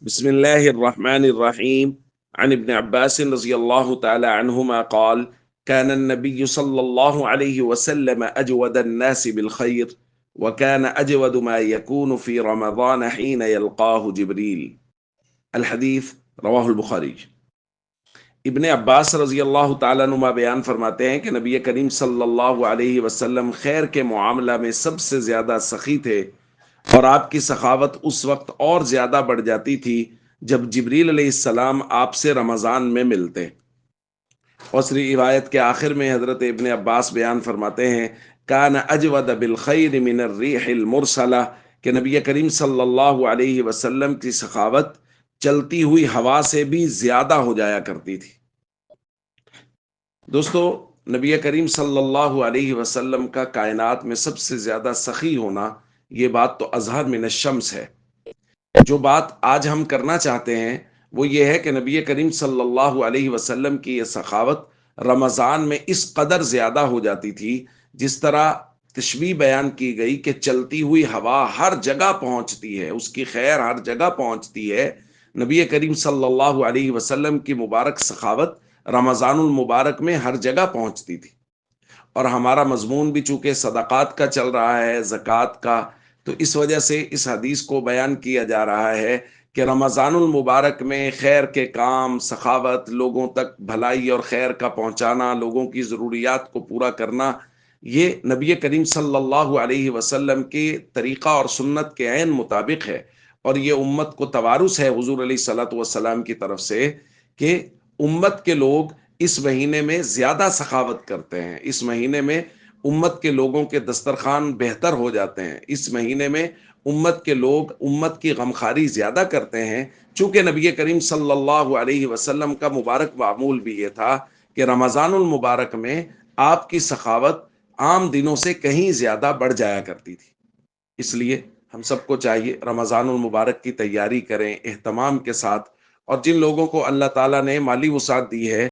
بسم الله الرحمن الرحيم. عن ابن عباس رضي الله تعالى عنهما قال: كان النبي صلى الله عليه وسلم أجود الناس بالخير، وكان أجود ما يكون في رمضان حين يلقاه جبريل. الحدیث رواہ البخاری۔ ابن عباس رضی اللہ تعالیٰ عنہما بیان فرماتے ہیں کہ نبی کریم صلی اللہ علیہ وسلم خیر کے معاملہ میں سب سے زیادہ سخی تھے، اور آپ کی سخاوت اس وقت اور زیادہ بڑھ جاتی تھی جب جبریل علیہ السلام آپ سے رمضان میں ملتے۔ دوسری روایت کے آخر میں حضرت ابن عباس بیان فرماتے ہیں: کان اجود بالخیر من الریح المرسلہ، کہ نبی کریم صلی اللہ علیہ وسلم کی سخاوت چلتی ہوئی ہوا سے بھی زیادہ ہو جایا کرتی تھی۔ دوستو، نبی کریم صلی اللہ علیہ وسلم کا کائنات میں سب سے زیادہ سخی ہونا، یہ بات تو اظہر من الشمس ہے۔ جو بات آج ہم کرنا چاہتے ہیں وہ یہ ہے کہ نبی کریم صلی اللہ علیہ وسلم کی یہ سخاوت رمضان میں اس قدر زیادہ ہو جاتی تھی، جس طرح تشبیہ بیان کی گئی کہ چلتی ہوئی ہوا ہر جگہ پہنچتی ہے، اس کی خیر ہر جگہ پہنچتی ہے۔ نبی کریم صلی اللہ علیہ وسلم کی مبارک سخاوت رمضان المبارک میں ہر جگہ پہنچتی تھی۔ اور ہمارا مضمون بھی چونکہ صدقات کا چل رہا ہے، زکوٰۃ کا، تو اس وجہ سے اس حدیث کو بیان کیا جا رہا ہے کہ رمضان المبارک میں خیر کے کام، سخاوت، لوگوں تک بھلائی اور خیر کا پہنچانا، لوگوں کی ضروریات کو پورا کرنا، یہ نبی کریم صلی اللہ علیہ وسلم کے طریقہ اور سنت کے عین مطابق ہے۔ اور یہ امت کو توارث ہے حضور علیہ الصلوۃ والسلام کی طرف سے کہ امت کے لوگ اس مہینے میں زیادہ سخاوت کرتے ہیں، اس مہینے میں امت کے لوگوں کے دسترخوان بہتر ہو جاتے ہیں، اس مہینے میں امت کے لوگ امت کی غمخواری زیادہ کرتے ہیں، چونکہ نبی کریم صلی اللہ علیہ وسلم کا مبارک معمول بھی یہ تھا کہ رمضان المبارک میں آپ کی سخاوت عام دنوں سے کہیں زیادہ بڑھ جایا کرتی تھی۔ اس لیے ہم سب کو چاہیے رمضان المبارک کی تیاری کریں اہتمام کے ساتھ، اور جن لوگوں کو اللہ تعالیٰ نے مالی وسعت دی ہے